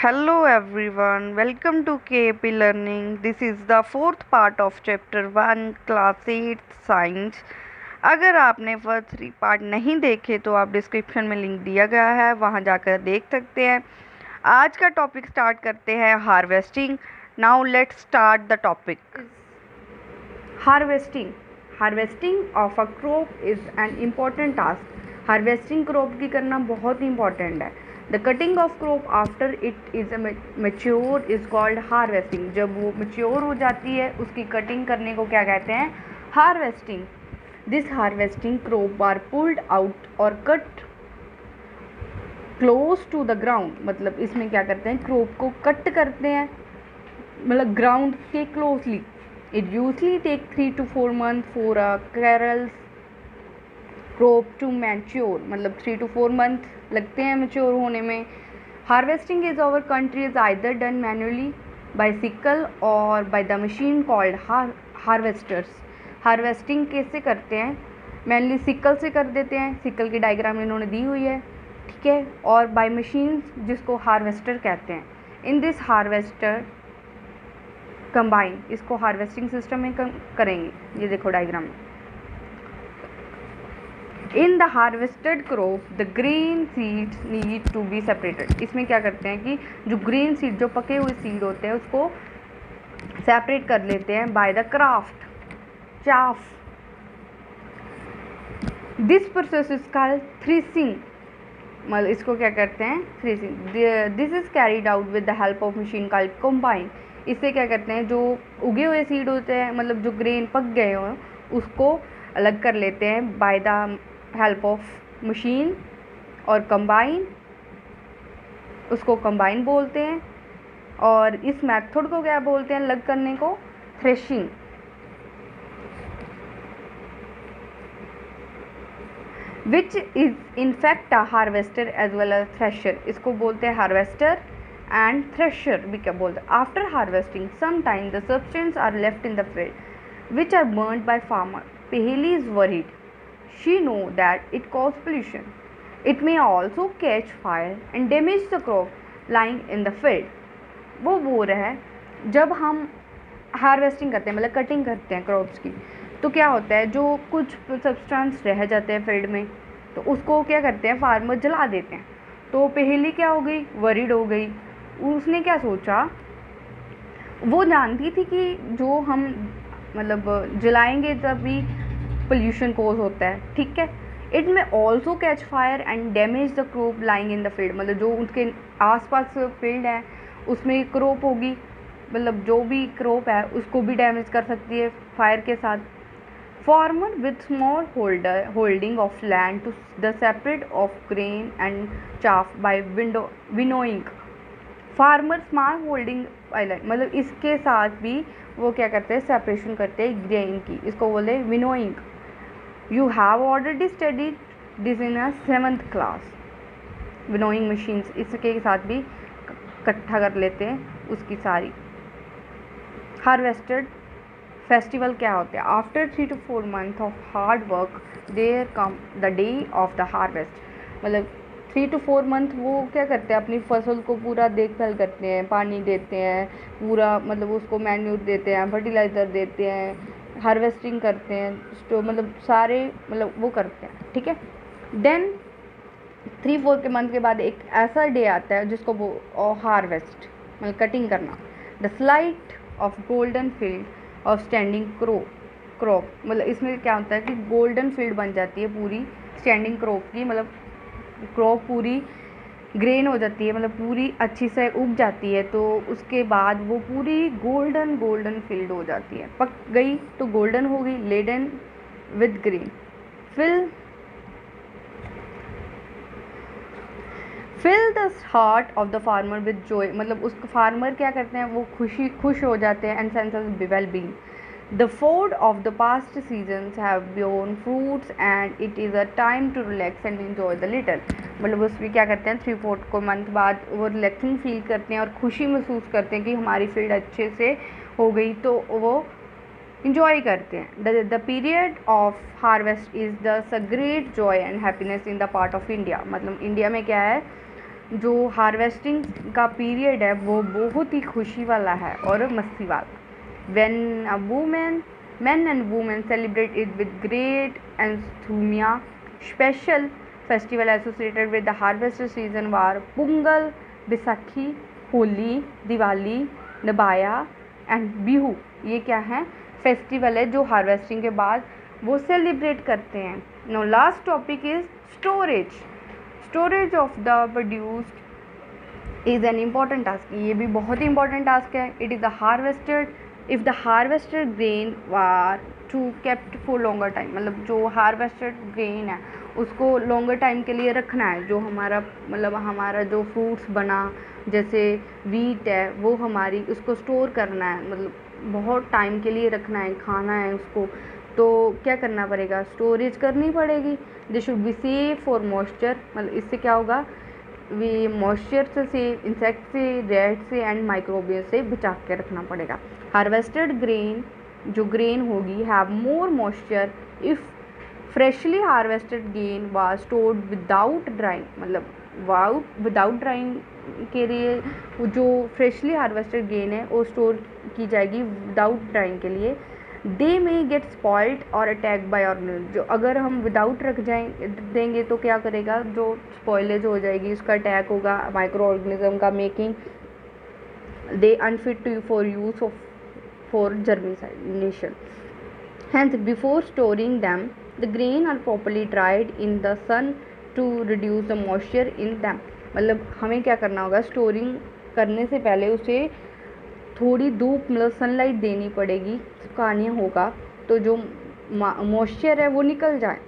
Hello everyone, welcome to KAP Learning. This is the fourth part of chapter 1 class 8 science. अगर आपने first 3 part नहीं देखे तो आप डिस्क्रिप्शन में लिंक दिया गया है, वहां जाकर देख सकते हैं। आज का टॉपिक स्टार्ट करते हैं harvesting. Now let's start the topic. Harvesting of a crop is an important task. Harvesting crop की करना बहुत इंपॉर्टेंट है। The cutting of crop after it is mature is called harvesting. जब वो मेच्योर हो जाती है उसकी कटिंग करने को क्या कहते हैं? Harvesting. This harvesting crop are pulled out और cut close to the ground. मतलब इसमें क्या करते हैं, क्रॉप को कट करते हैं, मतलब ग्राउंड के closely. It usually take 3 to 4 months for a cereals crop to mature. मतलब 3 to 4 months लगते हैं मैच्योर होने में। Harvesting is our country is either done manually by sickle और by the machine called harvesters. Harvesting कैसे करते हैं? Mainly sickle से कर देते हैं, सिकल की डायग्राम इन्होंने दी हुई है, ठीक है। और बाय मशीन जिसको हार्वेस्टर कहते हैं। इन दिस हार्वेस्टर कंबाइन, इसको हार्वेस्टिंग सिस्टम में करेंगे। ये देखो डायग्राम में। In the harvested crop the green seeds need to be separated. इसमें क्या करते हैं कि जो ग्रीन सीड, जो पके हुए सीड होते हैं, उसको सेपरेट कर लेते हैं by the chaff. This process is called threshing. मतलब इसको क्या करते हैं? Threshing. This is carried out with the help of machine called combine. इससे क्या करते हैं, जो उगे हुए सीड होते हैं, मतलब जो ग्रेन पक गए हों, उसको अलग कर लेते हैं by the help of machine और कंबाइन। उसको कंबाइन बोलते हैं। और इस मेथड को क्या बोलते हैं अलग करने को? Threshing. Which is in fact a harvester as well as thresher. इसको बोलते हैं हार्वेस्टर एंड थ्रेशर भी क्या बोलते हैं। After harvesting sometime the substance are left in the field which are burned by farmer. Paheli is worried, she know that it cause pollution. It may also catch fire and damage the crop lying in the field. वो बोल रहा है जब हम harvesting करते हैं, मतलब cutting करते हैं क्रॉप्स की, तो क्या होता है, जो कुछ सब्सटेंस रह जाते हैं फील्ड में, तो उसको क्या करते हैं, फार्मर जला देते हैं। तो पहेली क्या हो गई? वरीड हो गई। उसने क्या सोचा, वो जानती थी कि जो हम मतलब जलाएंगे तभी पोल्यूशन कोज होता है, ठीक है। इट में also catch fire and damage the crop lying in the field. मतलब जो उनके आसपास फील्ड है उसमें क्रॉप होगी, मतलब जो भी क्रॉप है उसको भी डैमेज कर सकती है फायर के साथ। Farmer with small holding of land to the separate of grain and chaff by winnowing. Farmer small holding island, मतलब इसके साथ भी वो क्या करते हैं, सेपरेशन करते हैं ग्रेन की। इसको बोले winnowing. You have already studied this in a 7th class. Winnowing machines इसके साथ भी इकट्ठा कर लेते हैं उसकी सारी। हार्वेस्टेड फेस्टिवल क्या होते हैं? After 3 to 4 months of hard work there come the day of the harvest. मतलब 3 to 4 month वो क्या करते हैं, अपनी फसल को पूरा देखभाल करते हैं, पानी देते हैं पूरा, मतलब उसको मैन्यूर देते हैं, फर्टिलाइज़र देते हैं, हार्वेस्टिंग करते हैं, तो मतलब सारे मतलब वो करते हैं, ठीक है। देन 3-4 के मंथ के बाद एक ऐसा डे आता है जिसको वो हार्वेस्ट, मतलब कटिंग करना। The slight of golden field of standing crop. मतलब इसमें क्या होता है कि गोल्डन फील्ड बन जाती है पूरी स्टैंडिंग क्रॉप की। मतलब क्रॉप पूरी ग्रेन हो जाती है, मतलब पूरी अच्छी से उग जाती है, तो उसके बाद वो पूरी गोल्डन फील्ड हो जाती है। पक गई तो गोल्डन हो गई, laden with green. Fill the heart of the farmer with joy. मतलब उस फार्मर क्या करते हैं, वो खुश हो जाते हैं and sense of well being. The food of the past seasons have borne fruits and it is a time to relax and enjoy the little. मतलब उसमें क्या करते हैं, 3-4 को मंथ बाद वो रिलैक्सिंग फील करते हैं और खुशी महसूस करते हैं कि हमारी फील्ड अच्छे से हो गई, तो वो इंजॉय करते हैं। The period of harvest is the great Joy and happiness in the part of India. मतलब इंडिया में क्या है, जो हार्वेस्टिंग का पीरियड है वो बहुत ही खुशी वाला है और मस्ती वाला। When a women men and women celebrate it with great enthusiasm. Special festival associated with the harvest season were Pungal, Bisakhi, Holi, Diwali, Nabaya and Bihu. ये क्या है? फेस्टिवल है जो हार्वेस्टिंग के बाद वो सेलिब्रेट करते हैं। Now last topic is storage. Storage of the produced is an important task. ये भी बहुत ही इंपॉर्टेंट टास्क है। It is the harvested if the harvested grain were to kept for longer time, मतलब जो हार्वेस्टेड ग्रेन है उसको longer time के लिए रखना है। जो हमारा मतलब हमारा जो फ्रूट्स बना जैसे वीट है वो हमारी उसको स्टोर करना है, मतलब बहुत टाइम के लिए रखना है, खाना है उसको, तो क्या करना पड़ेगा? स्टोरेज करनी पड़ेगी। They should be safe for moisture, मतलब इससे क्या होगा? वे मॉइस्चर से, इंसेक्ट से, रेड से एंड माइक्रोबियल से बचा के रखना पड़ेगा। हार्वेस्टेड ग्रेन जो ग्रेन होगी have more moisture if freshly harvested grain was stored without drawing, मतलब विदाउट ड्राइंग के लिए जो फ्रेशली हार्वेस्टेड ग्रेन है वो स्टोर की जाएगी विदाउट ड्राइंग के लिए। दे में गेट स्पॉइल्ड और अटैक बाय ऑर्गेनिज्म, जो अगर हम विदाउट रख देंगे तो क्या करेगा? जो स्पॉइलेज हो जाएगी, उसका अटैक होगा माइक्रो ऑर्गेनिज्म का, making they unfit to for use of for germination. Hence, before storing them, the grain are properly dried in the sun to reduce the moisture in them. मतलब हमें क्या करना होगा? स्टोरिंग करने से पहले उसे थोड़ी धूप मतलब सनलाइट देनी पड़ेगी, सुखानी होगा तो जो मॉइस्चर है वो निकल जाए।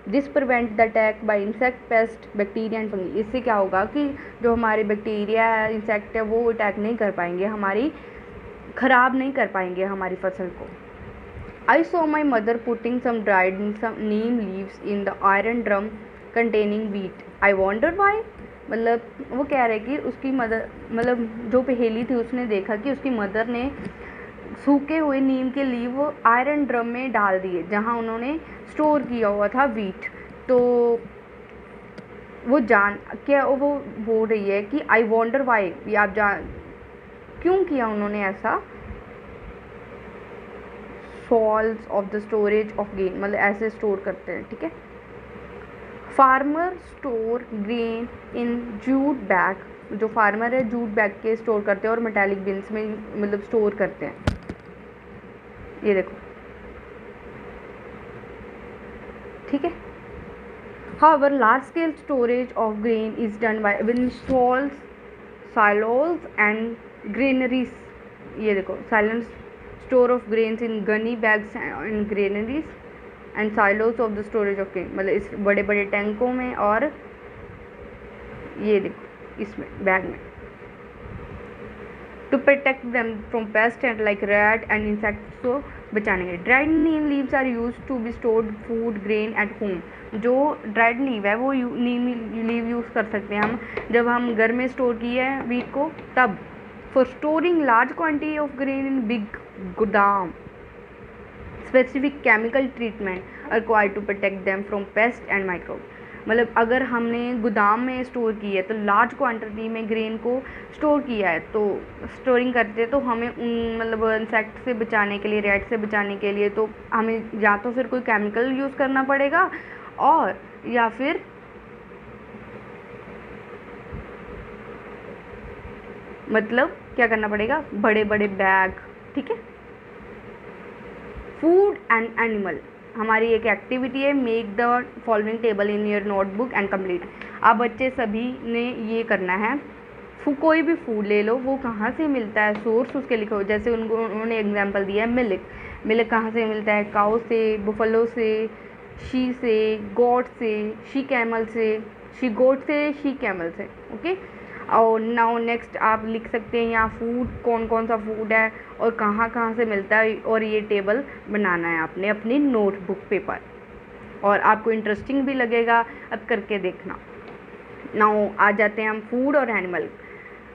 This prevent the attack by insect, paste, bacteria and fungi. इससे क्या होगा कि जो हमारे बैक्टीरिया है, इंसेक्ट है, वो अटैक नहीं कर पाएंगे, हमारी ख़राब नहीं कर पाएंगे हमारी फसल को। I saw my mother putting some dried neem leaves in the iron drum containing wheat. I wonder why. मतलब वो कह रहे कि उसकी मदर, मतलब जो पहेली थी उसने देखा कि उसकी मदर ने सूखे हुए नीम के लीव आयरन ड्रम में डाल दिए जहाँ उन्होंने स्टोर किया हुआ था वीट। तो वो वो बोल रही है कि आई वॉन्डर वाई, आप क्यों किया उन्होंने ऐसा? Souls of the storage of grain, मतलब ऐसे स्टोर करते हैं, ठीक है। Farmer store grain in jute bag, जो फार्मर है जूट बैग के स्टोर करते हैं और मेटालिक बिन्स में मतलब स्टोर करते हैं। ये देखो, ठीक है। However, large scale storage of grain is done by within stalls, silos and granaries. ये देखो, silent store of grains in gunny bags and granaries and silos of the storage of grain, मतलब इस बड़े बड़े टैंकों में और ये देखो इसमें बैग में। To protect them from pests and like rat and insects, को बचाने के लिए dried neem leaves are used to be stored food grain at home. जो ड्राइड लीव है वो नीम लीव यूज़ कर सकते हैं हम जब हम घर में स्टोर किए हैं वीट को तब। For storing large quantity of grain in big godam, specific chemical treatment required to protect them from pest and microbe. मतलब अगर हमने गोदाम में स्टोर की है तो लार्ज क्वांटिटी में ग्रेन को स्टोर किया है तो स्टोरिंग करते हैं तो हमें मतलब इंसेक्ट से बचाने के लिए, रेड से बचाने के लिए तो हमें या तो फिर कोई केमिकल यूज़ करना पड़ेगा और या फिर मतलब क्या करना पड़ेगा? बड़े बड़े बैग, ठीक है। फूड एंड एनिमल हमारी एक एक्टिविटी है, make the following table in your notebook and complete. आप बच्चे सभी ने ये करना है, कोई भी फूड ले लो, वो कहाँ से मिलता है सोर्स उसके लिखो। जैसे उन्होंने एग्जांपल दिया है मिल्क, मिल्क कहाँ से मिलता है? काउ से, बुफलो से, शी से, गोट से, शी कैमल से, शी गोट से, शी कैमल से, ओके। और नाउ नेक्स्ट आप लिख सकते हैं यहाँ फूड, कौन कौन सा फूड है और कहाँ कहाँ से मिलता है, और ये टेबल बनाना है आपने अपनी नोटबुक पेपर, और आपको इंटरेस्टिंग भी लगेगा, अब करके देखना। नाउ आ जाते हैं हम फूड और animal.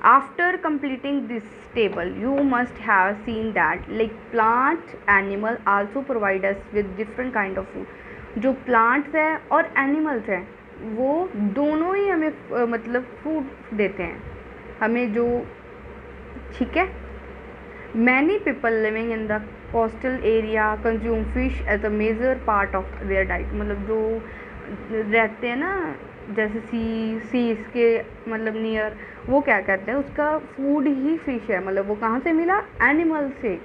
After completing this table you must have seen that like plant animal also provide us with different kind of food. जो प्लांट्स है और एनिमल्स हैं वो दोनों ही हमें मतलब फूड देते हैं हमें जो, ठीक है। Many people living in the coastal area consume fish as a major part of their diet, मतलब जो रहते हैं ना जैसे सी इसके मतलब नियर, वो क्या कहते हैं उसका फूड ही फिश है, मतलब वो कहाँ से मिला, एनिमल से।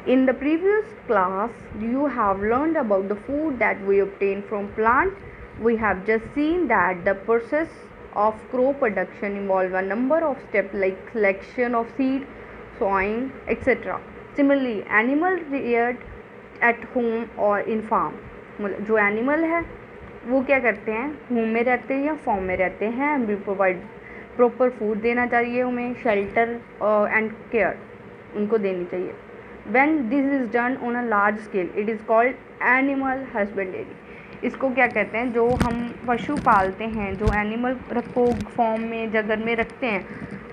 In the previous class, you have learned about the food that we obtain from plants. We have just seen that the process of crop production involves a number of steps like selection of seed, sowing, etc. Similarly, animal reared at home or in farm, मतलब जो animal है वो क्या करते हैं, home में रहते हैं या फॉर्म में रहते हैं, वी प्रोवाइड प्रॉपर फूड देना चाहिए उन्हें, शेल्टर एंड केयर उनको देनी चाहिए। When this is done on a large scale, it is called animal husbandry. इसको क्या कहते हैं, जो हम पशु पालते हैं, जो एनिमल को फॉर्म में जगह में रखते हैं,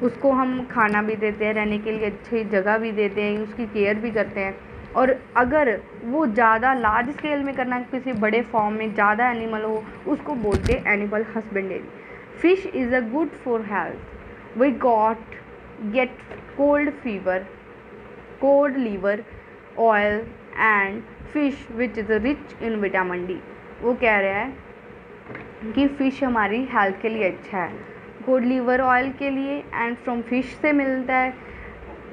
उसको हम खाना भी देते हैं, रहने के लिए अच्छी जगह भी देते हैं, उसकी केयर भी करते हैं। और अगर वो ज़्यादा लार्ज स्केल में करना, किसी बड़े फॉर्म में ज़्यादा एनिमल हो, उसको बोलते हैं animal husbandry. Fish is a good for health. We get cold liver oil and fish which is rich in vitamin D। वो कह रहा है कि फ़िश हमारी हेल्थ के लिए अच्छा है, गुड लीवर ऑयल के लिए, एंड फ्रॉम फिश से मिलता है,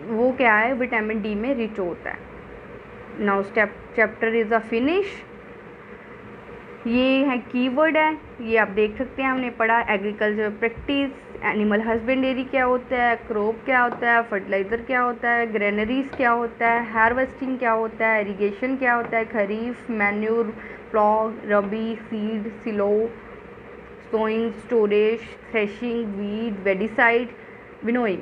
वो क्या है, विटामिन डी में रिच होता है। Now chapter is a finish. ये है कीवर्ड है, ये आप देख सकते हैं, हमने पढ़ा एग्रीकल्चर प्रैक्टिस, एनिमल हस्बेंडरी क्या होता है, क्रॉप क्या होता है, फर्टिलाइज़र क्या होता है, ग्रेनरीज क्या होता है, हार्वेस्टिंग क्या होता है, इरिगेशन क्या होता है, kharif, manure, plough, rabi, seed, silo, sowing, storage, threshing, weed, weedicide, winnowing.